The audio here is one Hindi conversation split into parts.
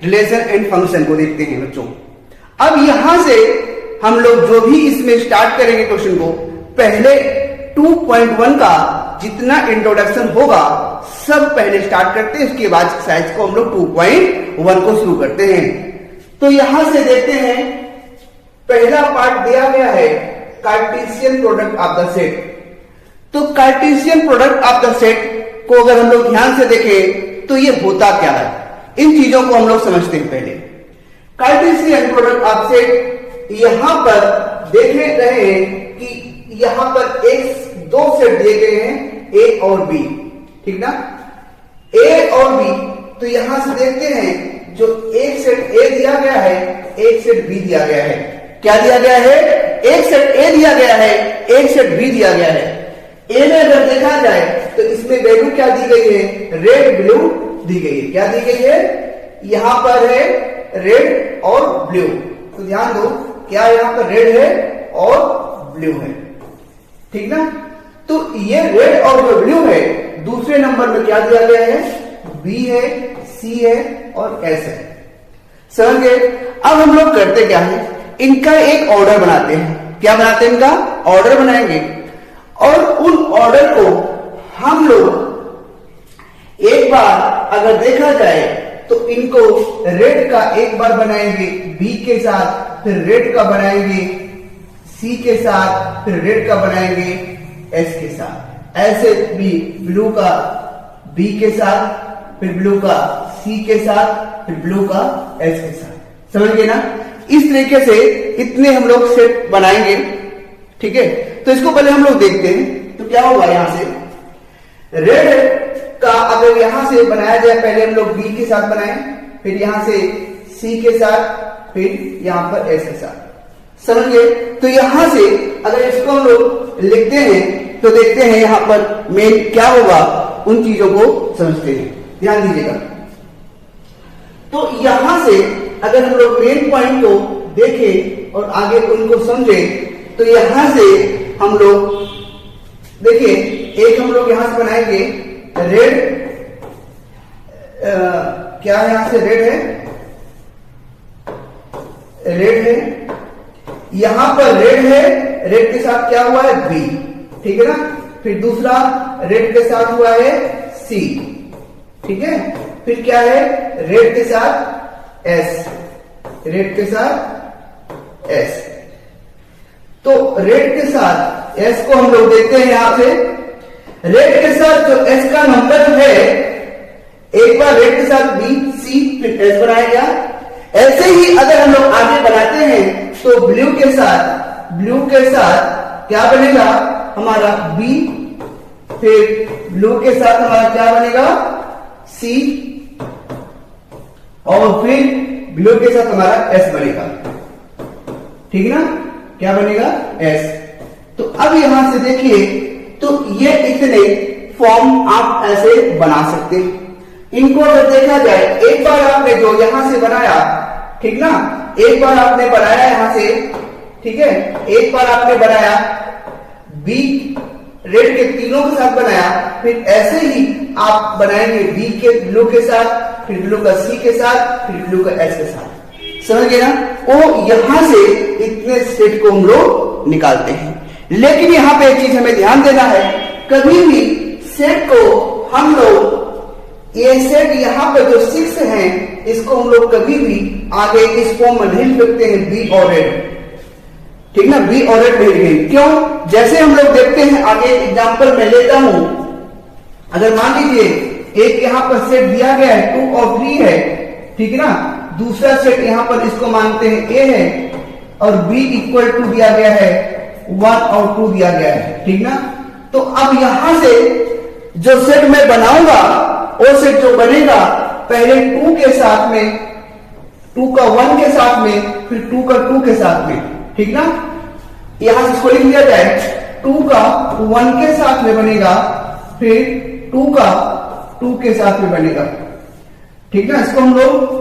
रिलेशन एंड फंक्शन को देखते हैं बच्चों। अब यहां से हम लोग जो भी इसमें स्टार्ट करेंगे क्वेश्चन को, पहले 2.1 का जितना इंट्रोडक्शन होगा सब पहले स्टार्ट करते हैं, उसके बाद एक्सरसाइज को हम लोग 2.1 को शुरू करते हैं। तो यहां से देखते हैं, पहला पार्ट दिया गया है Cartesian product of the set. तो Cartesian product of the set को अगर हम लोग ध्यान से देखें तो ये होता क्या है, इन चीजों को हम लोग समझते हैं। पहले कार्टेशियन प्रोडक्ट ऑफ सेट, यहां पर देख रहे हैं कि यहां पर एक दो सेट दिए गए हैं, ए और बी, ठीक ना, ए और बी। तो यहां से देखते हैं जो एक सेट ए दिया गया है, एक सेट बी दिया गया है। क्या दिया गया है? एक सेट ए दिया गया है, एक सेट बी दिया गया है। ए में अगर देखा जाए तो इसमें वैल्यू क्या दी गई है? रेड ब्लू दी गई है। क्या दी गई है? यहां पर है रेड और ब्लू। तो ध्यान दो, क्या यहां पर रेड है और ब्लू है, ठीक ना। तो ये रेड और जो ब्लू है, दूसरे नंबर में क्या दिया गया है? बी है, सी है और एस है। समझ गए? अब हम लोग करते क्या है, इनका एक ऑर्डर बनाते हैं। क्या बनाते हैं? इनका ऑर्डर बनाएंगे और उन ऑर्डर को हम लोग एक बार अगर देखा जाए तो इनको रेड का एक बार बनाएंगे बी के साथ, फिर रेड का बनाएंगे सी के साथ, फिर रेड का बनाएंगे एस के साथ। ऐसे भी ब्लू का बी के साथ, फिर ब्लू का सी के साथ, फिर ब्लू का एस के साथ। समझ गए ना? इस तरीके से इतने हम लोग सेट बनाएंगे, ठीक है। तो इसको पहले हम लोग देखते हैं। तो क्या होगा, यहां से रेड का अगर यहां से बनाया जाए, पहले हम लोग बी के साथ बनाए, फिर यहां से सी के साथ, फिर यहां पर एस के साथ। समझ गए? तो यहां से अगर इसको हम लोग लिखते हैं तो देखते हैं यहां पर मेन क्या होगा, उन चीजों को समझते हैं। ध्यान दीजिएगा। तो यहां से अगर हम लोग मेन पॉइंट को देखें और आगे उनको समझे, तो यहां से हम लोग देखिए, एक हम लोग यहां से बनाएंगे रेड, क्या है, यहां से रेड है, रेड है, यहां पर रेड है, रेड के साथ क्या हुआ है? बी, ठीक है ना। फिर दूसरा रेड के साथ हुआ है सी, ठीक है। फिर क्या है? रेड के साथ एस, रेड के साथ एस। तो रेड के साथ एस को हम लोग देखते हैं यहां से, रेड के साथ जो एस का नंबर है, एक बार रेड के साथ बी सी फिर एस बनाया गया। ऐसे ही अगर हम लोग आगे बनाते हैं तो ब्लू के साथ क्या बनेगा हमारा? बी, फिर ब्लू के साथ हमारा क्या बनेगा? सी, और फिर ब्लू के साथ हमारा एस बनेगा, ठीक ना। क्या बनेगा? एस। तो अब यहां से देखिए, तो ये इतने फॉर्म आप ऐसे बना सकते हैं। इनको अगर देखा जाए, एक बार आपने जो यहां से बनाया, ठीक ना, एक बार आपने बनाया यहां से, ठीक है, एक बार आपने बनाया बी रेड के तीनों के साथ बनाया, फिर ऐसे ही आप बनाएंगे बी के ब्लू के साथ, फिर ब्लू का सी के साथ, फिर ब्लू का एस के साथ। समझ गए ना? वो यहां से इतने सेट को हम लोग निकालते हैं। लेकिन यहां पे एक चीज हमें ध्यान देना है, कभी भी सेट को हम लोग, ये सेट यहां पे जो 6 है, इसको हम लोग कभी भी आगे इस फॉर्म में नहीं लिख सकते हैं बी और रेड, ठीक ना। बी और रेड नहीं लिखेंगे। क्यों? जैसे हम लोग देखते हैं आगे, एग्जांपल मैं लेता हूं, अगर मान लीजिए एक यहां पर सेट दिया गया है 2 और 3 है, ठीक है ना। दूसरा सेट यहां पर इसको मानते हैं ए है, और बी इक्वल टू दिया गया है 1 और 2 दिया गया है, ठीक ना। तो अब यहां से जो सेट मैं बनाऊंगा, वो सेट जो बनेगा, पहले 2 के साथ में, 2 का 1 के साथ में, फिर 2 का 2 के साथ में, ठीक ना। यहां से इसको लिख दिया जाए, 2 का 1 के साथ में बनेगा, फिर 2 का 2 के साथ में बनेगा, ठीक ना। इसको हम लोग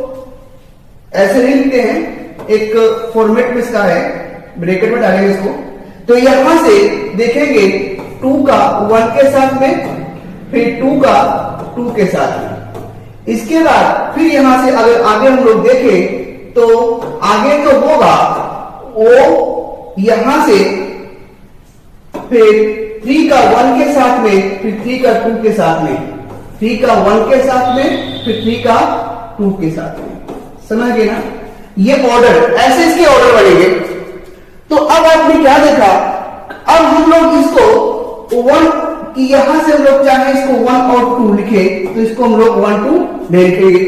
ऐसे नहीं लिखते हैं, एक फॉर्मेट में इसका है, ब्रैकेट में डालेंगे इसको। तो यहां से देखेंगे 2 का 1 के साथ में, फिर 2 का 2 के साथ में, इसके बाद फिर यहां से अगर आगे हम लोग देखें तो आगे जो होगा वो यहां से फिर 3 का 1 के साथ में, फिर 3 का 2 के साथ में, 3 का 1 के साथ में, फिर 3 का 2 के साथ में। समझ गए ना? ये ऑर्डर, ऐसे इसके ऑर्डर बनेंगे। तो अब आपने क्या देखा, अब हम लोग इसको 1 कि यहां से हम लोग चाहे इसको 1 और 2 लिखे तो इसको हम लोग 1 2 नहीं लिखेंगे,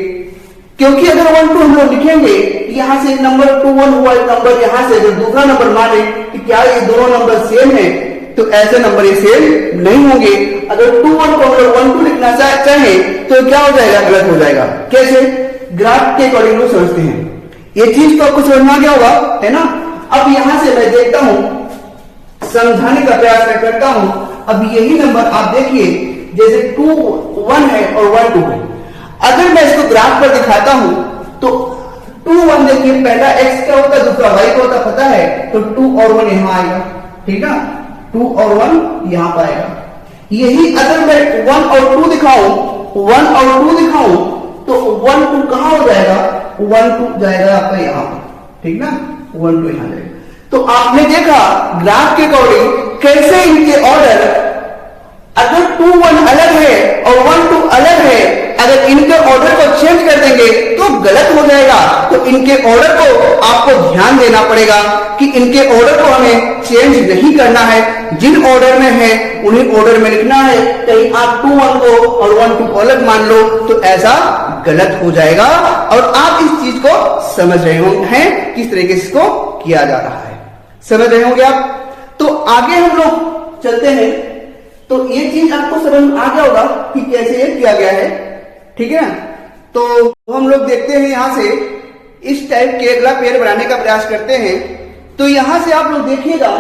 क्योंकि अगर 1 2 हम लोग लिखेंगे यहां से नंबर 2 1 हुआ, नंबर यहां से अगर दूसरा नंबर माने कि क्या ये दोनों नंबर सेम है, तो ऐसे नंबर ये सेम नहीं होंगे। अगर 2 1 को हम लोग 1 2 लिखना चाहे तो क्या हो जाएगा, गलत हो जाएगा। कैसे? ग्राफ के अकॉर्डिंग लोग समझते हैं। ये चीज तो आपको समझ में आ गया होगा, है ना? अब यहां से मैं देखता हूं, समझाने का प्रयास मैं करता हूं। अब यही नंबर आप देखिए, जैसे 2 1 है और 1 2 है। अगर मैं इसको ग्राफ पर दिखाता हूं तो 2 1 देखिए, पहला x का होता है, दूसरा y का होता, पता है, तो 2 और 1 यहां आएगा, ठीक ना? 2 और 1 यहां पर आएगा। यही अगर मैं 1 और 2 दिखाऊं, 1 और 2 दिखाऊं तो 1 2 कहां हो जाएगा, 1 2 जाएगा आपका यहां पर, ठीक ना? 1 2 यहां जाएगा। तो आपने देखा ग्राफ के अकॉर्डिंग कैसे इनके ऑर्डर, अगर 2 1 अलग है और 1 2 अलग है, अगर इनके ऑर्डर को चेंज कर देंगे तो गलत हो जाएगा। तो इनके ऑर्डर को आपको ध्यान देना पड़ेगा कि इनके ऑर्डर को हमें चेंज नहीं करना है, जिन ऑर्डर में है उन्हीं ऑर्डर में लिखना है। कहीं आप 2 1 को और 1 2 को अलग मान लो तो ऐसा गलत हो जाएगा। और आप इस चीज को समझ रहे होंगे किस तरीके से इसको किया जा रहा है, समझ रहे होंगे आप। तो आगे हम लोग चलते हैं, तो ये चीज आपको समझ में आ गया होगा कि कैसे ये किया गया है, ठीक है ना? तो हम लोग देखते हैं यहां से इस टाइप के अगला पेयर बनाने का प्रयास करते हैं। तो यहां से आप लोग देखिएगा,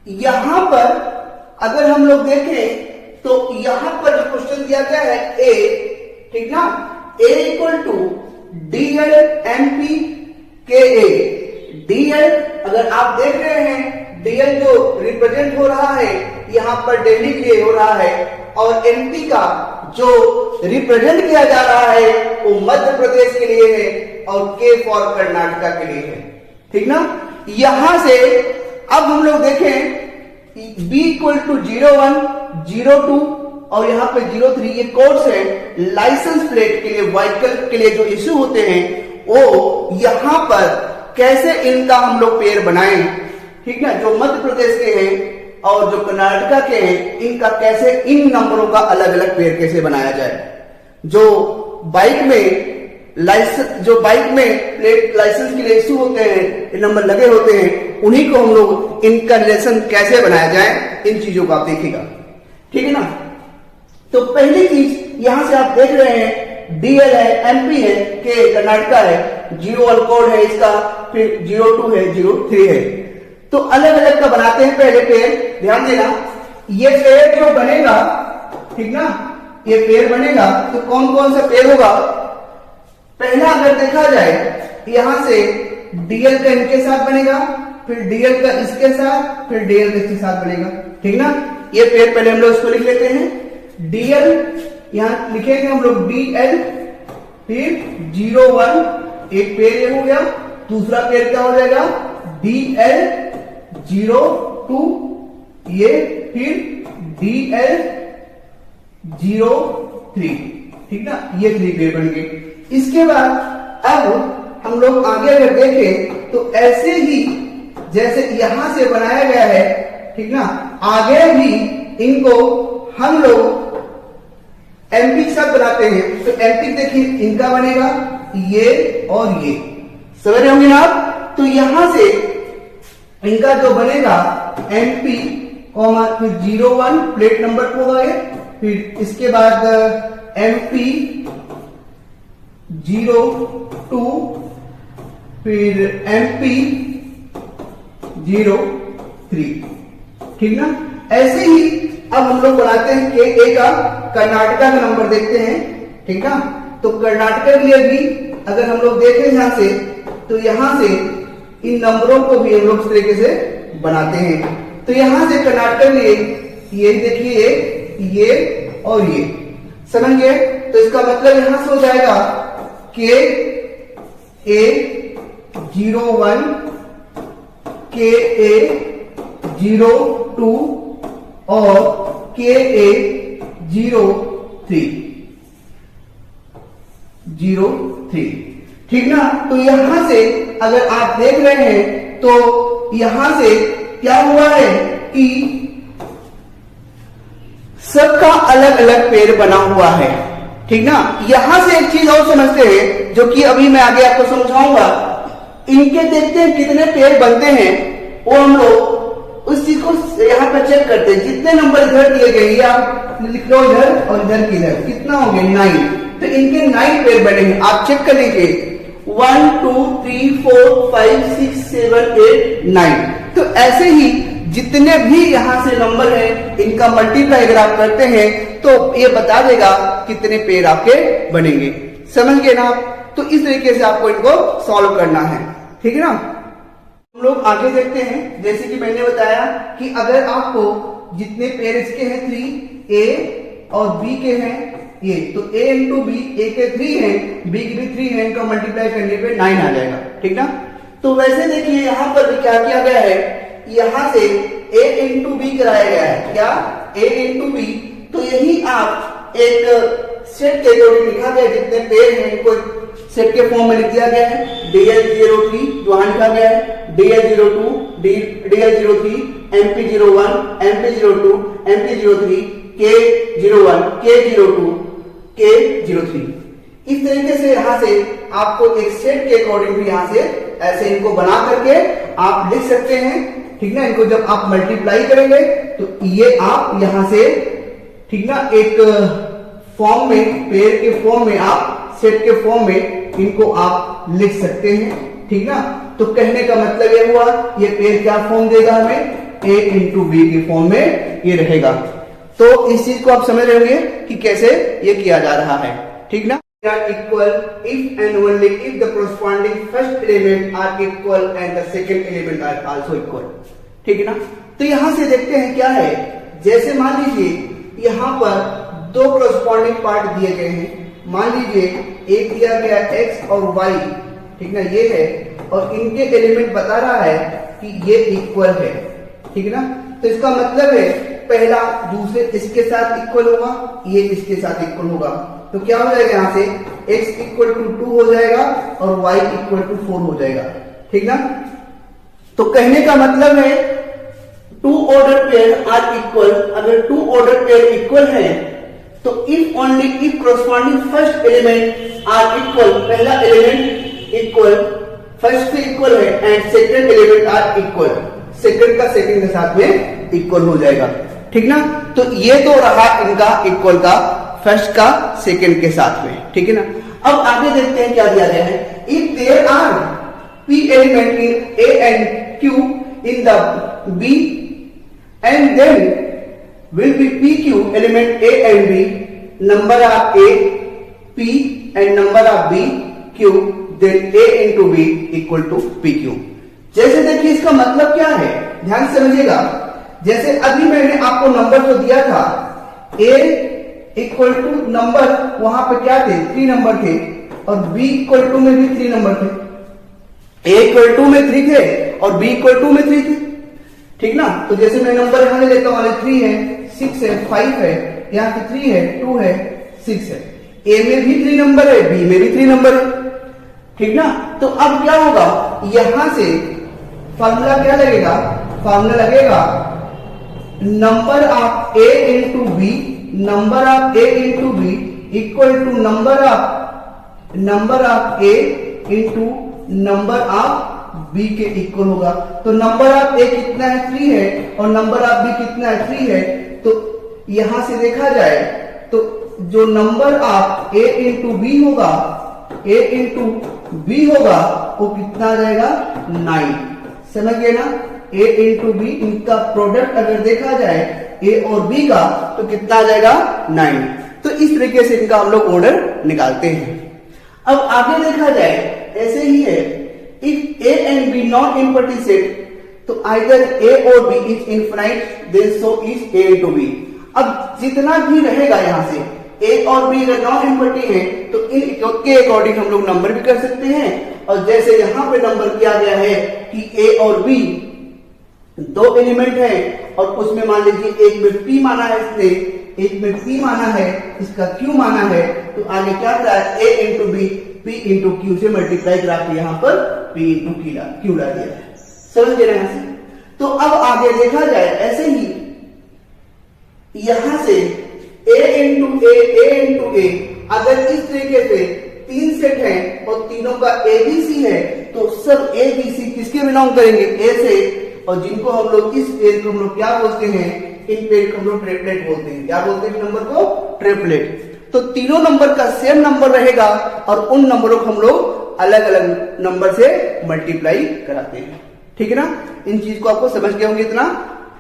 यहां पर अगर हम लोग देखें तो यहां पर क्वेश्चन दिया गया है ए, ठीक ना? A equal to DL MP KA। DL अगर आप देख रहे हैं, DL जो रिप्रेजेंट हो रहा है यहां पर दिल्ली के लिए हो रहा है, और MP का जो रिप्रेजेंट किया जा रहा है वो मध्य प्रदेश के लिए है, और K फॉर कर्नाटका के लिए है, ठीक ना? यहां से अब हम लोग देखें B इक्वल टू 01 02 और यहां पे 03, ये कोड्स है लाइसेंस प्लेट के लिए, व्हीकल के लिए जो इश्यू होते हैं, वो यहां पर कैसे इनका हम लोग पेयर बनाएं, ठीक है? जो मध्य प्रदेश के हैं और जो कर्नाटका के हैं, इनका कैसे, इन नंबरों का अलग अलग पेयर कैसे बनाया जाए। जो बाइक में प्लेट लाइसेंस के लिए इश्यू होते हैं, नंबर लगे होते हैं, उन्हीं को हम लोग इनका रिलेशन कैसे बनाया जाए, इन चीजों को आप देखिएगा, ठीक है ना? तो पहली चीज यहां से आप देख रहे हैं DL है, MP है, K कर्नाटका है, 01 कोड है इसका, फिर 02 है, 03 है। तो अलग अलग का बनाते हैं पहले पेयर। ध्यान देना, ये पेयर जो बनेगा, ठीक ना, ये पेयर बनेगा तो कौन कौन सा पेयर होगा? पहला अगर देखा जाए, यहां से DL का इनके साथ बनेगा, फिर DL का इसके साथ, फिर DL का इसके साथ बनेगा, ठीक ना? ये पेयर पहले हम लोग इसको लिख लेते हैं। DL यहां लिखेंगे हम लोग DL, फिर 01, एक पेयर ये हो गया। दूसरा पेयर क्या हो जाएगा? DL 02, ये फिर DL 03, ठीक ना? ये 3 पेयर बन गए। इसके बाद अब हम लोग आगे अगर देखें तो ऐसे ही जैसे यहां से बनाया गया है, ठीक ना, आगे भी इनको हम लोग MP के साथ बनाते हैं। तो MP देखिए इनका बनेगा ये और ये, समझ रहे होंगे ना आप? तो यहां से इनका जो बनेगा MP फिर 01 प्लेट नंबर होगा ये, फिर इसके बाद MP 02, फिर MP 03, ठीक ना? ऐसे ही अब हम लोग बनाते हैं KA का, कर्नाटका का नंबर देखते हैं, ठीक ना? तो कर्नाटका के लिए भी अगर हम लोग देखें यहां से, तो यहां से इन नंबरों को भी हम लोग इस तरीके से बनाते हैं। तो यहां से कर्नाटका के लिए ये देखिए ये और ये, समझ गए? तो तो इसका मतलब यहां से हो जाएगा के ए 01, के ए 02 और के ए 03, ठीक ना। तो यहां से अगर आप देख रहे हैं तो यहां से क्या हुआ है कि सबका अलग अलग पेड़ बना हुआ है, ठीक ना। यहां से एक चीज और समझते हैं जो कि अभी मैं आगे आपको समझाऊंगा। इनके देखते हैं कितने पेड़ बनते हैं, वो हम लोग उस चीज को यहां पर चेक करते हैं। जितने नंबर इधर दिए गए ये आप लिख लो इधर और इधर किधर, कितना हो गया 9। तो इनके 9 पेड़ बने हैं, आप चेक कर लीजिए 1 2 3 4 5 6 7 8 9। तो ऐसे ही जितने भी यहां से नंबर है इनका मल्टीप्लाई अगर आप करते हैं तो ये बता देगा कितने पेड़ आपके बनेंगे। समझ गए ना आप। तो इस तरीके से आपको इनको सॉल्व करना है, ठीक है ना। हम लोग आगे देखते हैं। जैसे कि मैंने बताया कि अगर आपको जितने पेड़ इसके हैं 3 ए और बी के हैं ये, तो a इंटू बी, ए के 3 है, बी के भी 3 है, इनका मल्टीप्लाई करने पे 9 आ जाएगा, ठीक ना। तो वैसे देखिए यहां पर भी क्या किया गया है, यहां से a इंटू बी कराया गया है। क्या a इंटू बी, तो यही आप एक सेट के अकॉर्डिंग लिखा गया, जितने पेड़ हैं इनको सेट के फॉर्म में लिख दिया गया है। DL03 वहां लिखा गया है, DL02, DL03, MP01, MP02, MP03, K01, K02, K03। इस तरीके से यहां से आपको एक सेट के अकॉर्डिंग भी यहां से ऐसे इनको बना करके आप लिख सकते हैं, ठीक ना। इनको जब आप मल्टीप्लाई करेंगे तो ये आप यहां से, ठीक ना, एक फॉर्म में, पेड़ के फॉर्म में, आप सेट के फॉर्म में इनको आप लिख सकते हैं, ठीक ना। तो कहने का मतलब ये हुआ, ये पेड़ क्या फॉर्म देगा हमें, a इंटू बी के फॉर्म में ये रहेगा। तो इस चीज को आप समझ रहे होंगे कि कैसे ये किया जा रहा है, ठीक ना। Equal if and only if the corresponding first element are equal and the second element are also equal, ठीक है ना। तो यहां से देखते हैं क्या है। जैसे मान लीजिए यहां पर दो corresponding पार्ट दिए गए हैं। मान लीजिए एक दिया गया x और y, ठीक ना, ये है, और इनके एलिमेंट बता रहा है कि ये इक्वल है, ठीक है ना। तो इसका मतलब है पहला दूसरे इसके साथ इक्वल होगा, ये इसके साथ इक्वल होगा। तो क्या हो जाएगा, यहां से x इक्वल टू 2 हो जाएगा और y इक्वल टू 4 हो जाएगा, ठीक ना। तो कहने का मतलब है 2 ऑर्डर पेयर आर इक्वल। अगर 2 ऑर्डर पेयर इक्वल है तो if only if corresponding first element are equal, पहला एलिमेंट इक्वल, फर्स्ट से इक्वल है, and second element are equal, second का सेकंड के साथ में इक्वल हो जाएगा, ठीक ना। तो ये तो रहा इनका इक्वल का फर्स्ट का सेकंड के साथ में, ठीक है ना। अब आगे देखते हैं क्या दिया गया है। If there are p element in a and q in the b and then will be pq element a and b, number of a p and number of b q, then a into b equal to pq। जैसे देखिए इसका मतलब क्या है, ध्यान से समझिएगा। जैसे अभी मैंने आपको नंबर जो दिया था a इक्वल टू नंबर, वहां पे क्या थे, 3 नंबर थे, और b इक्वल टू में भी 3 नंबर थे। a इक्वल टू में 3 थे और b इक्वल टू में 3 थे, ठीक ना। तो जैसे मैं नंबर यहां ले लेता हूं, 3 है, 6 है, 5 है, यहाँ पे 3 है, 2 है, 6 है। a में भी 3 नंबर है, b में भी 3 नंबर है, ठीक ना। तो अब क्या होगा, यहां से फॉर्मूला क्या लगेगा, फॉर्मूला लगेगा number of a into b, number of a into b equal to number of a into number of b के इक्वल होगा। तो नंबर ऑफ a कितना है, 3 है, और नंबर ऑफ b कितना है, 3 है। तो यहां से देखा जाए तो जो number of a into b होगा, a इंटू बी होगा, वो कितना आ जाएगा, 9। समझ गए ना। a इंटू बी, इनका प्रोडक्ट अगर देखा जाए a और b का, तो कितना आ जाएगा, 9। तो इस तरीके से इनका हम लोग ऑर्डर निकालते हैं। अब आगे देखा जाए ऐसे ही है, if a and b not empty set, तो आइदर a और b is infinite, then so is a into b। अब जितना भी रहेगा यहां से ए और बी अगर नॉन इनवर्टिंग है तो इनके अकॉर्डिंग हम लोग नंबर भी कर सकते हैं। और जैसे यहां पे नंबर किया गया है कि ए और बी दो एलिमेंट है और उसमें मान लीजिए एक में पी माना है इसने, एक में पी माना है, इसका क्यू माना है, तो आगे क्या करा है A into B P into Q से मल्टीप्लाई करा के यहाँ पर पी इंटू क्यू ला दिया है। समझ गए यहां से। तो अब आगे देखा जाए ऐसे ही यहां से ए इंटू ए अगर इस तरीके से तीन सेट है और तीनों का एबीसी है तो सब एबीसी किसके बिलोंग करेंगे ए से, और जिनको हम लोग इस पेयर को हम लोग क्या बोलते हैं, इन पेयर को हम लोग ट्रिपलेट बोलते हैं। क्या बोलते हैं नंबर को? ट्रिपलेट। तो तीनों नंबर का सेम नंबर रहेगा और उन नंबरों को हम लोग अलग अलग नंबर से मल्टीप्लाई कराते हैं। ठीक है ना, इन चीज को आपको समझ गए होंगे इतना।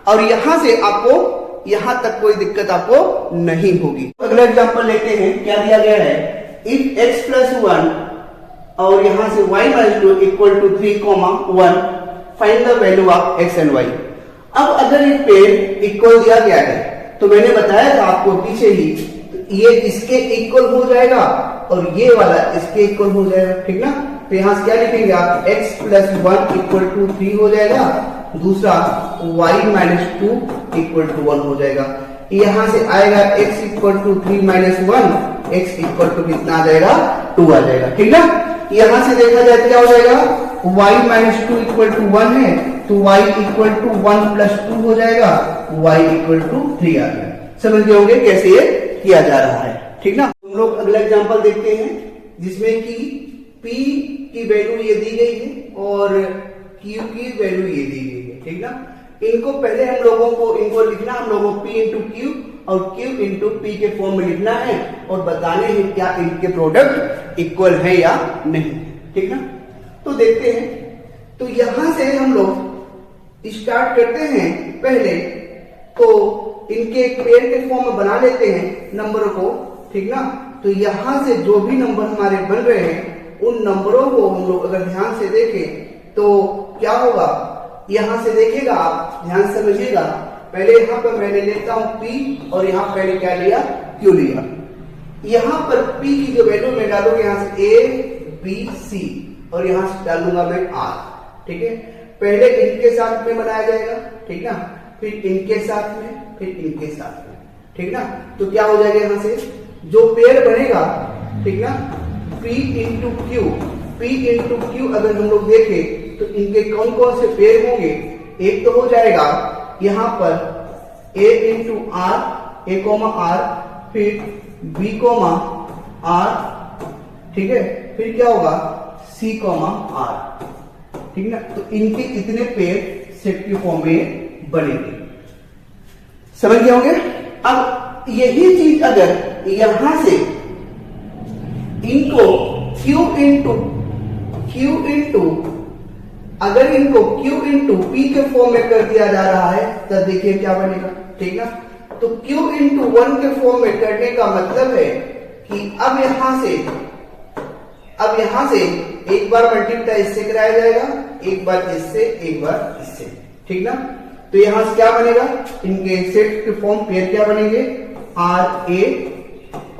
और यहां से आपको यहां तक कोई दिक्कत आपको नहीं होगी। अगला एग्जांपल लेते हैं, क्या दिया गया है, इफ x प्लस 1 और यहां से y minus 2 equal to 3, 1 find the value of x and y। अब अगर ये पेयर इक्वल दिया गया है तो मैंने बताया था आपको पीछे ही, तो ये इसके इक्वल हो जाएगा और ये वाला इसके इक्वल हो जाएगा। ठीक ना, तो यहां से क्या लिखेंगे आप, x प्लस 1 इक्वल टू 3 हो जाएगा, दूसरा y माइनस 2 इक्वल टू 1 हो जाएगा। यहां से आएगा x equal to 3 minus 1, x equal to कितना आ जाएगा, 2 आ जाएगा। ठीक ना, यहां से देखा जाए तो क्या हो जाएगा, y माइनस 2 इक्वल टू 1 है तो y इक्वल टू 1 प्लस 2 हो जाएगा, y इक्वल टू 3 आ गया। समझ गए होंगे कैसे ये किया जा रहा है। ठीक ना, हम लोग अगला एग्जांपल देखते हैं जिसमें कि p की वैल्यू ये दी गई है और q की वैल्यू ये दी गई है। ठीक ना, इनको पहले हम लोगों को इनको लिखना, हम लोगों को p इंटू क्यू और q इंटू पी के फॉर्म में लिखना है और बताने हैं क्या इनके प्रोडक्ट इक्वल है या नहीं। ठीक ना, तो देखते हैं। तो यहां से हम लोग स्टार्ट करते हैं, पहले तो इनके एक पेयर के फॉर्म में बना लेते हैं नंबरों को। ठीक ना, तो यहां से जो भी नंबर हमारे बन रहे हैं उन नंबरों को हम लोग अगर ध्यान से देखें तो क्या होगा, यहां से देखिएगा आप ध्यान से समझिएगा। पहले यहां पर मैंने लेता हूं p और यहां पहले क्या लिया, q लिया। यहां पर p की जो वैल्यू मैं डालूंगा यहां से a b c और यहां से डालूंगा मैं r। ठीक है, पहले इनके साथ में बनाया जाएगा, ठीक ना, फिर इनके साथ में, फिर इनके साथ में। ठीक ना, तो क्या हो जाएगा, यहां से जो पेयर बनेगा, ठीक ना, p इंटू क्यू अगर हम लोग देखें तो इनके कौन कौन से पेयर होंगे। एक तो हो जाएगा यहां पर a into r, a comma r, फिर b कोमा आर, ठीक है, फिर क्या होगा c कोमा आर। ठीक ना, तो इनके इतने पेयर सेट के फॉर्म में बनेंगे। समझ गए होंगे। अब यही चीज अगर यहां से इनको q इंटू अगर इनको q इंटू p के फॉर्म में कर दिया जा रहा है तो देखिए क्या बनेगा। ठीक ना, तो q इंटू 1 के फॉर्म में करने का मतलब है कि अब यहां से एक बार मल्टीप्लाई इससे कराया जाएगा, एक बार इससे, एक बार इससे। ठीक ना, तो यहां से क्या बनेगा, इनके सेट के फॉर्म पेयर क्या बनेंगे, आर ए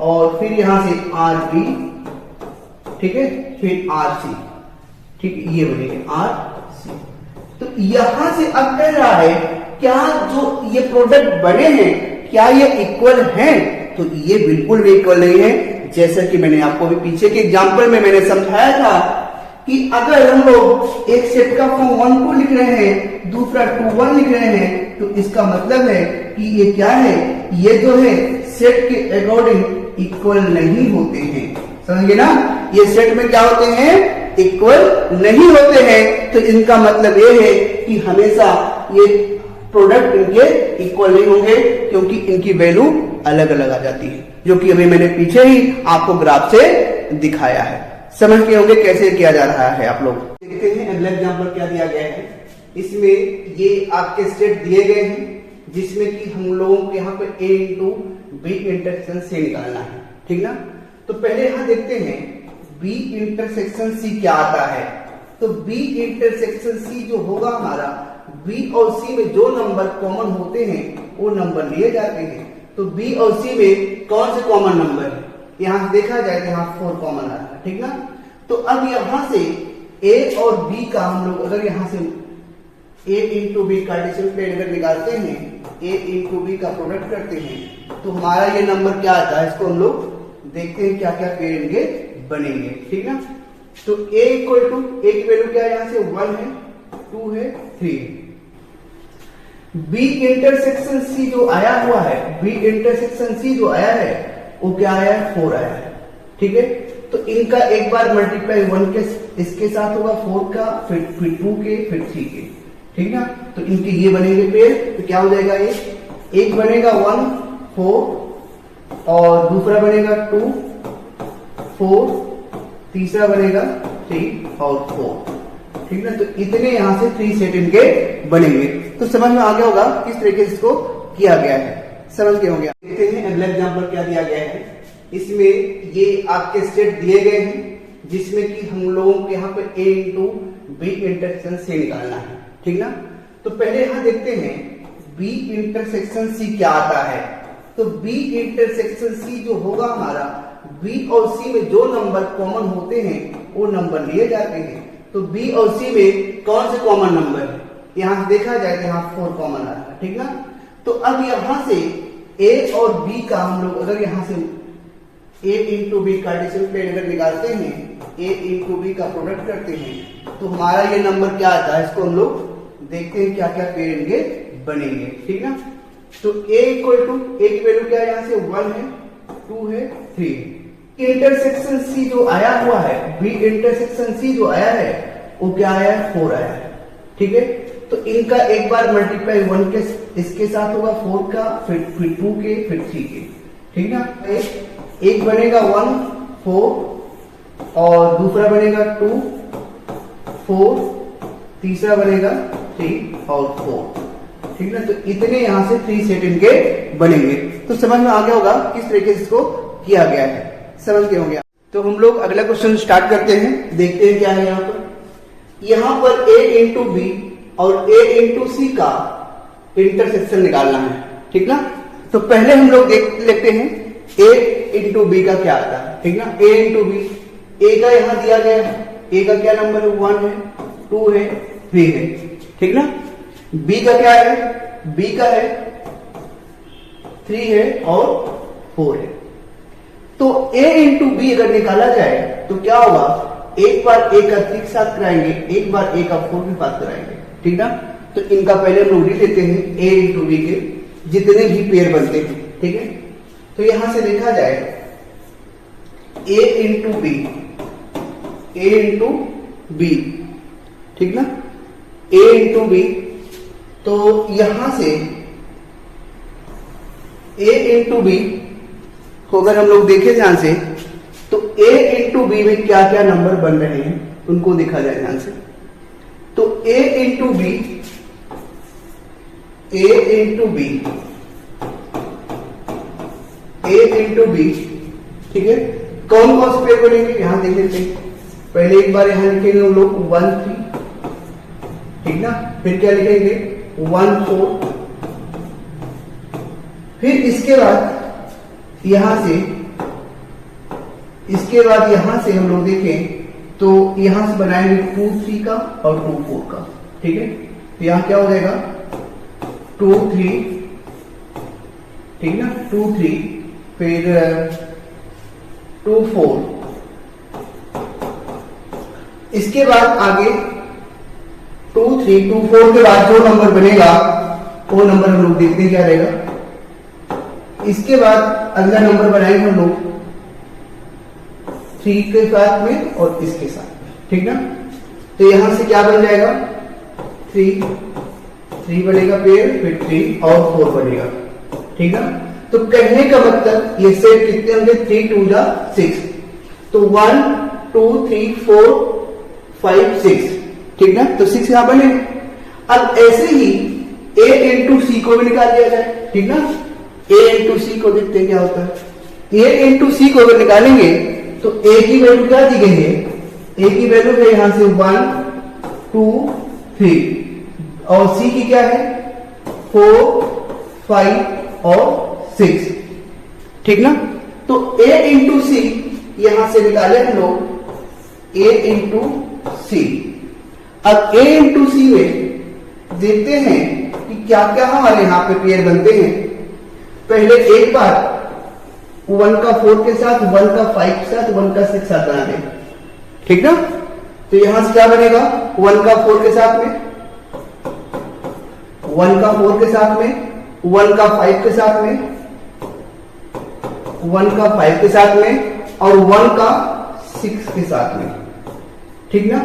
और फिर यहां से आर बी, ठीक है, फिर आर सी। ठीक, ये बनेंगे आर सी। तो यहां से अब कह रहा है क्या जो ये प्रोडक्ट बने हैं क्या ये इक्वल हैं, तो ये बिल्कुल भी इक्वल नहीं है। जैसा कि मैंने आपको भी पीछे के एग्जांपल में मैंने समझाया था कि अगर हम लोग एक सेट का फॉर्म 1 को लिख रहे हैं, दूसरा 2 1 लिख रहे हैं, तो इसका मतलब है कि ये क्या है, ये जो है सेट के अकॉर्डिंग इक्वल नहीं होते हैं। समझिए ना, ये सेट में क्या होते हैं, इक्वल नहीं होते हैं। तो इनका मतलब ये है कि हमेशा ये प्रोडक्ट इनके इक्वल नहीं होंगे क्योंकि इनकी वैल्यू अलग अलग आ जाती है, जो कि अभी मैंने पीछे ही आपको ग्राफ से दिखाया है। समझ के होंगे कैसे किया जा रहा है। आप लोग देखते हैं अगला एग्जांपल क्या दिया गया है। इसमें ये आपके सेट दिए गए हैं जिसमें कि हम लोगों को यहाँ पे a इंटू बी इंटरसेक्शन सी निकालना है। ठीक ना, तो पहले यहां देखते हैं b इंटरसेक्शन c क्या आता है। तो b इंटरसेक्शन c जो होगा हमारा, b और c में जो नंबर कॉमन होते हैं वो नंबर लिए जाते हैं। तो b और c में कौन से कॉमन नंबर है। यहां से देखा जाए तो यहाँ 4 कॉमन आ रहा है, ठीक ना। तो अब यहां से ए और बी का हम लोग अगर यहां से ए इंटू बी कार्टेशियन प्लेन अगर निकालते हैं, ए इंटू बी का प्रोडक्ट करते हैं तो हमारा ये नंबर क्या आता है, इसको हम लोग देखते हैं क्या क्या पेयर इनके बनेंगे, ठीक ना। तो a इक्वल टू ए की वैल्यू क्या है, यहां से 1 है, 2 है, 3 है। बी इंटरसेक्शन सी जो आया हुआ है, बी इंटरसेक्शन सी जो आया है वो क्या आया है, 4 आया है, ठीक है। तो इनका एक बार मल्टीप्लाई 1 के इसके साथ होगा 4 का, फिर 2 के, फिर 3 के, ठीक ना। तो इनके ये बनेंगे पेयर, तो क्या हो जाएगा, एक बनेगा 1 4 और दूसरा बनेगा 2 4, तीसरा बनेगा 3 और 4, ठीक ना। तो इतने यहां से 3 सेट इनके बनेंगे। तो समझ में आ गया होगा किस तरीके से इसको किया गया है, समझ गए होंगे। देखते हैं अगला एग्जांपल क्या दिया गया है। इसमें ये आपके सेट दिए गए हैं जिसमें कि हम लोगों को यहाँ पे a इंटू बी इंटरसेक्शन सी निकालना है, ठीक ना। तो पहले यहां देखते हैं b इंटरसेक्शन सी क्या आता है। तो b इंटरसेक्शन सी जो होगा हमारा, b और c में जो नंबर कॉमन होते हैं वो नंबर लिए जाते हैं। तो b और c में कौन से कॉमन नंबर है, यहां से देखा जाए तो यहाँ 4 कॉमन आ रहा है, ठीक ना। तो अब यहां से a और b का हम लोग अगर यहां से a into b Cartesian plane अगर निकालते हैं, a इंटू बी का प्रोडक्ट करते हैं तो हमारा ये नंबर क्या आता है, इसको हम लोग देखते हैं क्या क्या पेयर इनके बनेंगे, ठीक ना। तो a इक्वल टू ए की वैल्यू क्या है, यहां से 1 है, 2 है, 3 है। इंटरसेक्शन सी जो आया हुआ है, बी इंटरसेक्शन सी जो आया है वो क्या आया है, 4 आया है, ठीक है। तो इनका एक बार मल्टीप्लाई 1 के इसके साथ होगा 4 का, फिर 2 के, फिर 3 के, ठीक ना। एक बनेगा 1 4 और दूसरा बनेगा 2 4, तीसरा बनेगा 3 और 4, ठीक ना। तो इतने यहां से 3 सेट इनके बनेंगे। तो समझ में आ गया होगा किस तरीके से इसको किया गया है, समझ गए होंगे। तो हम लोग अगला क्वेश्चन स्टार्ट करते हैं, देखते हैं क्या है यहाँ पर a इंटू बी और a इंटू सी का इंटरसेक्शन निकालना है, ठीक ना। तो पहले हम लोग देख लेते हैं a इंटू बी का क्या आता है, ठीक ना। a इंटू बी, a का यहां दिया गया है, a का क्या नंबर है, 1 है, 2 है, 3 है, ठीक ना। b का क्या है, b का है 3 है और 4 है। तो a इंटू बी अगर निकाला जाए तो क्या होगा, एक बार a का 3 के साथ कराएंगे, एक बार a का 4 के साथ कराएंगे, ठीक ना। तो इनका पहले हम लोग लिख लेते हैं a इंटू बी के जितने भी पेयर बनते हैं, ठीक है। तो यहां से देखा जाए a into b, a into b, ठीक ना, a इंटू बी। तो यहां से a इंटू बी को अगर हम लोग देखें ध्यान से तो a इंटू बी में क्या क्या नंबर बन रहे हैं उनको देखा जाए ध्यान से। तो a into b, a into b, a into b, ठीक है। कौन कौन से पेयर बनेंगे यहां देख लेते हैं। पहले एक बार यहां लिखेंगे हम लोग 1 3, ठीक ना। फिर क्या लिखेंगे 1 4, फिर इसके बाद यहां से हम लोग देखें तो यहां से बनाएंगे 2 3 का और 2 4 का, ठीक है। तो यहां क्या हो जाएगा 2 3, ठीक ना, 2 3, फिर 2 4। इसके बाद आगे 2 3 2 4 के बाद जो नंबर बनेगा वो नंबर हम लोग देखते हैं क्या रहेगा। इसके बाद अगला नंबर बनाएंगे हम लोग 3 के साथ में और इसके साथ में, ठीक ना। तो यहां से क्या बन जाएगा 3 बनेगा पेयर, फिर 3 और 4 बनेगा, ठीक ना। तो कहने का मतलब ये सेट कितने होंगे 3 2 जा 6। तो 1 2 3 4 5 6, ठीक ना। तो 6 यहां बने। अब ऐसे ही a इंटू सी को भी निकाल दिया जाए, ठीक ना। a इंटू सी को देखते हैं क्या होता है। a इंटू सी को अगर निकालेंगे तो a की वैल्यू क्या दी गई है, a की वैल्यू है यहां से 1 2 3 और c की क्या है 4 5 और 6, ठीक ना। तो a इंटू सी यहां से निकाले हम लोग a इंटू सी। अब a इंटू सी में देखते हैं कि क्या क्या हमारे यहां पे पेयर बनते हैं। पहले एक बार 1 का 4 के साथ, 1 का 5 के साथ, 1 का 6 साथ बना दें, ठीक ना। तो यहां से क्या बनेगा, 1 का 4 के साथ में, 1 का 4 के साथ में, 1 का 5 के साथ में, 1 का 5 के साथ में और 1 का 6 के साथ में, ठीक ना।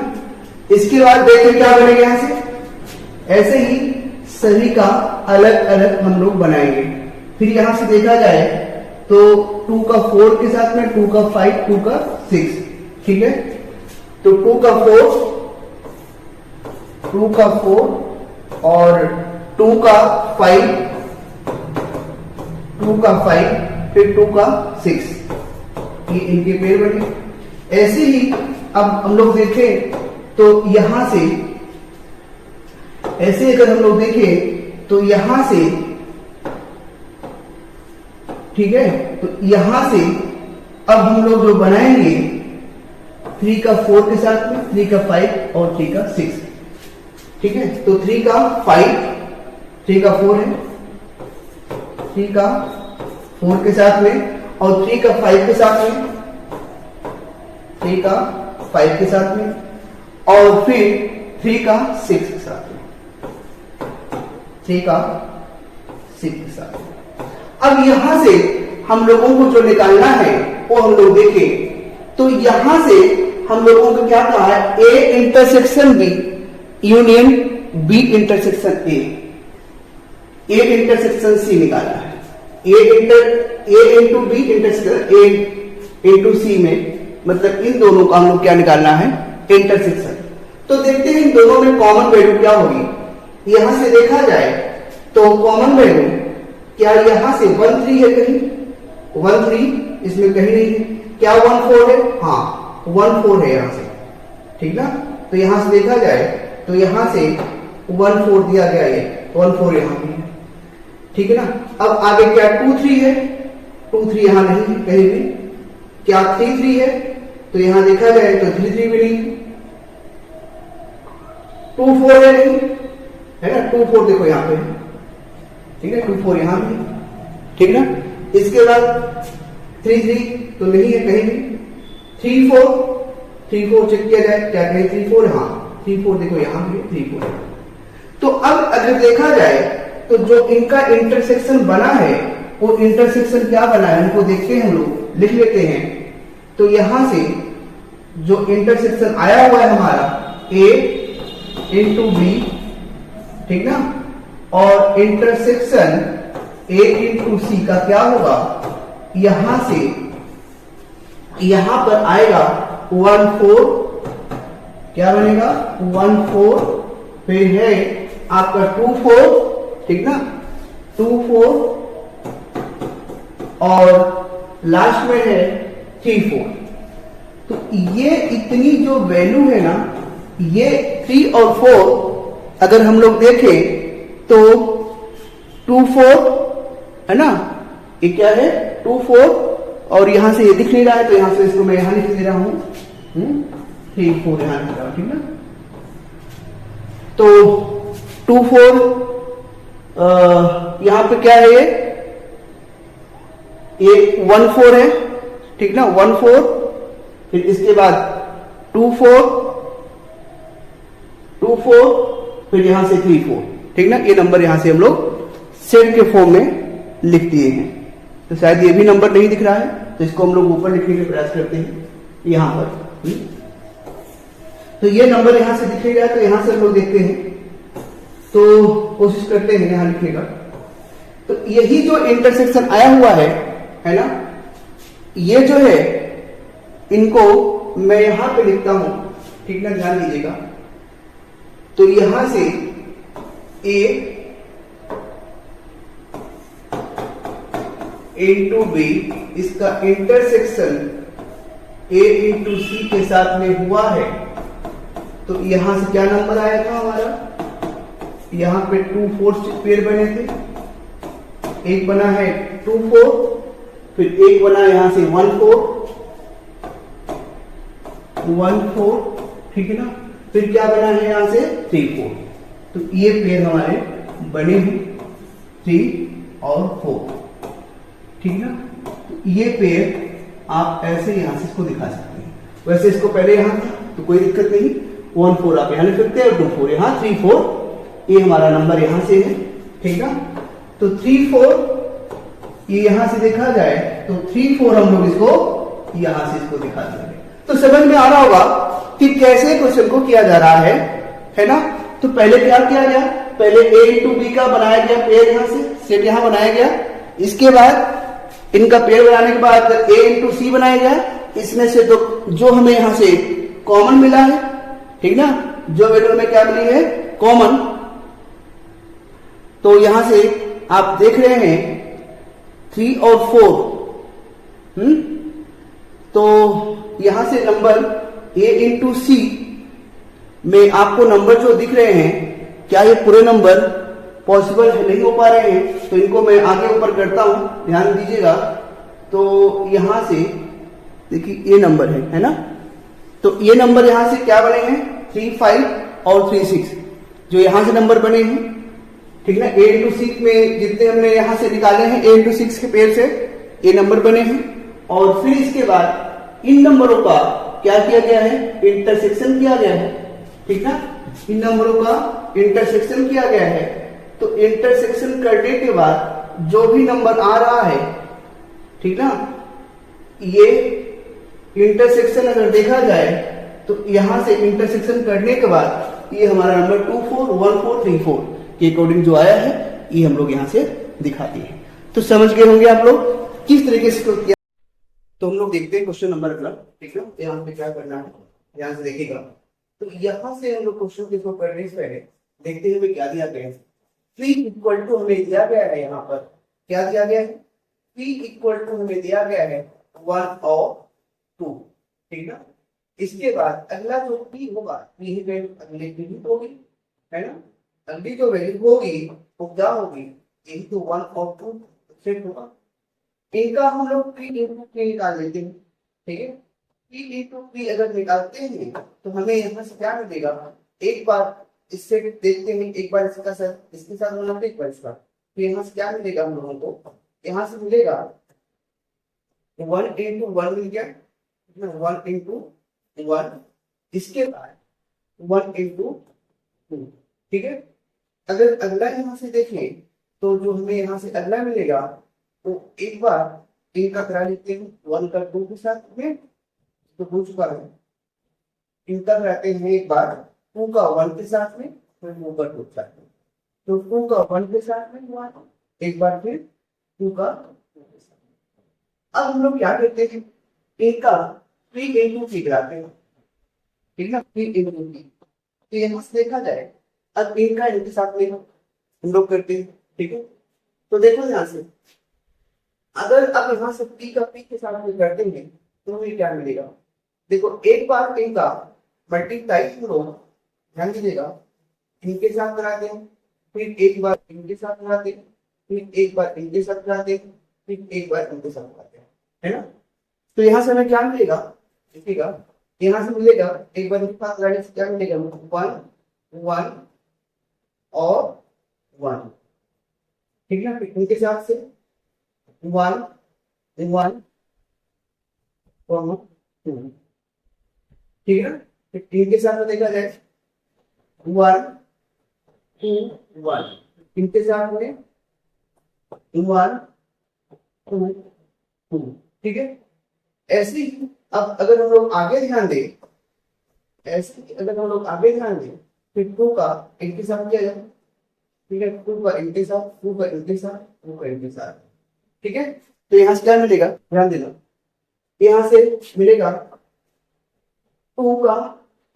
इसके बाद देखिए क्या बनेगा यहां से। ऐसे ही सभी का अलग अलग हम लोग बनाएंगे। फिर यहां से देखा जाए तो 2 का 4 के साथ में, 2 का 5, 2 का 6, ठीक है। तो 2 का 4, 2 का 4 और 2 का 5, 2 का 5, फिर 2 का 6, ये इनके पेयर बने। ऐसे ही अब हम लोग देखें तो यहां से, ऐसे अगर हम लोग देखें तो यहां से, ठीक है, तो यहां से अब हम लोग जो बनाएंगे 3 का 4 के साथ में, 3 का 5 और 3 का 6, ठीक है। तो 3 का 5, 3 का 4 है, 3 का 4 के साथ में और 3 का 5 के साथ में, 3 का 5 के साथ में और फिर 3 का 6 के साथ में, 3 का 6 के साथ में। अब यहां से हम लोगों को जो निकालना है वो हम लोग देखें तो यहां से हम लोगों को क्या कहा है, A intersection B union B intersection A intersection सी निकालना है। A into B intersection A into C में, मतलब इन दोनों का हम लोग क्या निकालना है, इंटरसेक्शन। तो देखते हैं इन दोनों में कॉमन वैल्यू क्या होगी। यहां से देखा जाए तो कॉमन वैल्यू क्या यहां से 1 3 है, कहीं 1 3 इसमें कहीं नहीं है। क्या 1 4 है, हाँ 1 4 है यहां से, ठीक ना। तो यहां से देखा जाए तो यहां से 1 4 दिया गया है, 1 4 यहां भी है, ठीक है ना। अब आगे क्या 2 3 है, 2 3 यहां नहीं है कहीं भी। क्या 3 3 है, तो यहां देखा जाए तो 3 3 भी नहीं है। 2 4 है नहीं, है ना, 2 4 देखो यहां पे है, ठीक है, 2 4 यहां भी, ठीक ना। इसके बाद 3 3 तो नहीं है कहीं भी। 3 4 चेक किया जाए, क्या कहीं 3 4, हाँ 3 4 देखो यहां भी, 3 4। तो अब अगर देखा जाए तो जो इनका इंटरसेक्शन बना है वो इंटरसेक्शन क्या बना है, उनको देखते हैं हम लोग, लिख लेते हैं। तो यहां से जो इंटरसेक्शन आया हुआ है हमारा ए इंटू बी, ठीक ना, और इंटरसेक्शन ए इंटू सी का क्या होगा, यहां से यहां पर आएगा 1 4, क्या बनेगा 1 4, फिर है आपका 2 4, ठीक ना, 2 4 और लास्ट में है 3 4। तो ये इतनी जो वैल्यू है ना, ये 3 और 4 अगर हम लोग देखें तो 2 4 है ना, ये क्या है 2 4 और यहां से ये दिख नहीं रहा है तो यहां से इसको मैं यहां लिख दे रहा हूं 3 4 यहां लिख रहा हूं, ठीक ना। तो 2 4 यहां पे क्या है, ये 1 4 है, ठीक ना, 1 4, फिर इसके बाद 2 4, फिर यहां से 3 4, ठीक ना। ये नंबर यहां से हम लोग सेट के फॉर्म में लिख दिए हैं। तो शायद ये भी नंबर नहीं दिख रहा है तो इसको हम लोग ऊपर लिखने का प्रयास करते हैं यहां पर। तो ये नंबर यहां से दिख नहीं रहा है तो यहां से हम लोग देखते हैं, तो कोशिश करते हैं यहां लिखने का। तो यही जो इंटरसेक्शन आया हुआ है ना, ये जो है इनको मैं यहां पे लिखता हूं, ठीक ना, ध्यान दीजिएगा। तो यहां से ए इंटू बी, इसका इंटरसेक्शन ए इंटू सी के साथ में हुआ है। तो यहां से क्या नंबर आया था हमारा, यहां पे 2 4 पेयर बने थे, एक बना है 2 4 फिर एक बना यहाँ से 1 4 1 4, ठीक है ना। फिर क्या बना है यहाँ से 3 4। तो ये पेयर हमारे बने हैं 3 और 4, ठीक ना। तो ये पेयर आप ऐसे यहां से इसको दिखा सकते हैं। वैसे इसको पहले यहां तो कोई दिक्कत नहीं, 1 4 आप यहां लिख सकते हैं और 2 4 यहां, 3 4 ये हमारा नंबर यहां से है, ठीक है। तो 3 4 ये यहां से देखा जाए तो 3 4 हम लोग इसको यहां से इसको दिखा देंगे। तो समझ में आ रहा होगा कि कैसे क्वेश्चन को किया जा रहा है ना। तो पहले क्या किया गया, पहले a इंटू बी का बनाया गया पेयर, यहां से सेट यहां बनाया गया। इसके बाद इनका पेयर बनाने के बाद a इंटू सी बनाया गया। इसमें से तो जो हमें यहां से कॉमन मिला है, ठीक ना, जो वैल्यू हमें क्या मिली है कॉमन, तो यहां से आप देख रहे हैं 3 और 4, तो यहां से नंबर a इंटू सी में आपको नंबर जो दिख रहे हैं, क्या ये पूरे नंबर पॉसिबल नहीं हो पा रहे हैं, तो इनको मैं आगे ऊपर करता हूं, ध्यान दीजिएगा। तो यहां से देखिए ये नंबर है ना। तो ये नंबर यहां से क्या बने हैं 3 5 और 3 6, जो यहां से नंबर बने हैं, ठीक ना। a इंटू 6 में जितने हमने यहां से निकाले हैं a इंटू 6 के पेयर से ये नंबर बने हैं। और फिर इसके बाद इन नंबरों का क्या किया गया है, इंटरसेक्शन किया गया है, ठीक ना। इन नंबरों का इंटरसेक्शन किया गया है। तो इंटरसेक्शन करने के बाद जो भी नंबर आ रहा है, ठीक ना, ये इंटरसेक्शन अगर देखा जाए तो यहां से इंटरसेक्शन करने के बाद ये हमारा नंबर 2 4 1 4 3 4 के अकॉर्डिंग जो आया है, ये हम लोग यहां से दिखाते हैं। तो समझ गए होंगे आप लोग किस तरीके से किया। तो हम लोग देखते हैं क्वेश्चन नंबर अगला, ठीक है। यहाँ पे क्या करना है, यहाँ से देखिएगा। तो यहाँ से हम लोग क्वेश्चन के इसको करने से पहले देखते हैं हमें क्या दिया गया है। P इक्वल टू हमें दिया गया है, यहाँ पर क्या दिया गया है, P इक्वल टू हमें दिया गया है 1 और 2, ठीक ना। इसके बाद अगला जो P होगा, P ही वैल्यू अगले की ही होगी, है ना। अगली जो वैल्यू होगी वो क्या होगी, यही तो 1 और 2 सेट होगा। इनका हम लोग P इंटू P निकाल लेते हैं, ठीक है। P इंटू P अगर निकालते हैं तो हमें यहाँ से क्या मिलेगा, एक बार इससे देखते हैं, एक बार इसका सर इसके साथ बनाते, एक बार इसका। तो यहाँ से क्या मिलेगा हम लोगों को, यहाँ से मिलेगा 1 इंटू 1 मिल गया, 1 इंटू 1, इसके बाद 1 इंटू 2, ठीक है। अगर अगला यहाँ से देखें तो जो हमें यहाँ से अगला मिलेगा, तो एक बार इनका करा लेते हैं 1 का 2 के साथ में, तो हो चुका है। इनका कराते हैं एक बार 2 का 1 के साथ में, फिर 2 का 2 के साथ में। तो 2 का 1 के साथ में हुआ, एक बार फिर 2 का 2 के साथ में। अब हम लोग क्या करते हैं, इनका 3 इंटू 3 कराते हैं, ठीक है ना, 3 इंटू 3। तो यहाँ से देखा जाए, अब इनका इनके साथ में हम लोग करते हैं, ठीक है। तो देखो यहाँ से अगर अब यहाँ से P का P के साथ में कर देंगे तो हमें क्या मिलेगा, देखो एक बार इनका मल्टीप्लाई हम लोग ध्यान दीजिएगा इनके साथ कराते हैं, फिर एक बार इनके साथ कराते हैं, फिर एक बार इनके साथ कराते हैं, फिर एक बार इनके साथ कराते हैं, है ना। तो यहाँ से हमें क्या मिलेगा, देखिएगा यहाँ से मिलेगा, एक बार इनके साथ कराने से क्या मिलेगा, 1 1 और 1, ठीक है। फिर इनके साथ से 1 1 और 2, ठीक है। फिर 3 के साथ में देखा जाए 1 2 1, इनके साथ में 1 2 2, ठीक है। ऐसे ही अब अगर हम लोग आगे ध्यान दें, ऐसे ही अगर हम लोग आगे ध्यान दें, फिर 2 का इनके साथ किया जाए, ठीक है। 2 का इनके साथ, 2 का इनके साथ, 2 का इनके साथ, ठीक है। तो यहां से क्या मिलेगा, ध्यान देना, यहां से मिलेगा 2 का,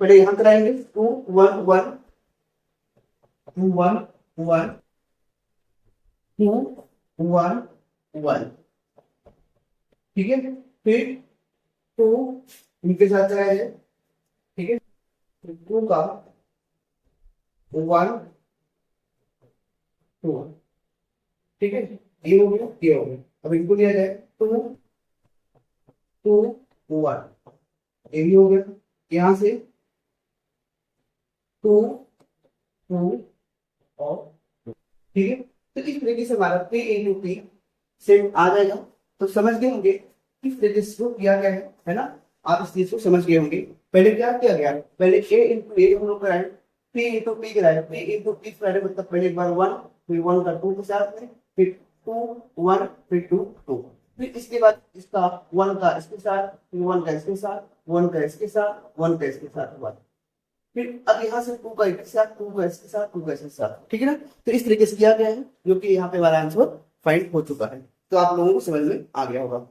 पहले यहां कराएंगे 2 1 1 2 1 1 2 1 1, ठीक है। फिर 2 इनके साथ कराया जाए, ठीक है। 2 का 1 2, ठीक है। ये हो गया, ये हो गया। अब इनको लिया जाए 2 2 1, ये भी हो गया। यहां से 2 2 और, ठीक है। तो इस तरीके से हमारा P इंटू P सेम आ जाएगा। तो समझ गए होंगे किस तरीके से किया गया है ना। आप इस चीज को समझ गए होंगे। पहले क्या किया गया, पहले A इंटू ए हम लोग कराए, P इंटू P कराए, P इंटू P कराए, मतलब पहले एक बार 1, फिर 1 का 2 के साथ में, फिर 2 1, फिर 2 2, फिर इसके बाद इसका 1 का इसके साथ, फिर 1 का इसके साथ, 1 का इसके साथ, 1 का इसके साथ, 1, फिर अब यहाँ से 2 का इसके साथ, 2 का इसके साथ, 2 का इसके साथ, ठीक है ना। तो इस तरीके से किया गया है, जो कि यहाँ पे हमारा आंसर फाइंड हो चुका है। तो आप लोगों को समझ में आ गया होगा।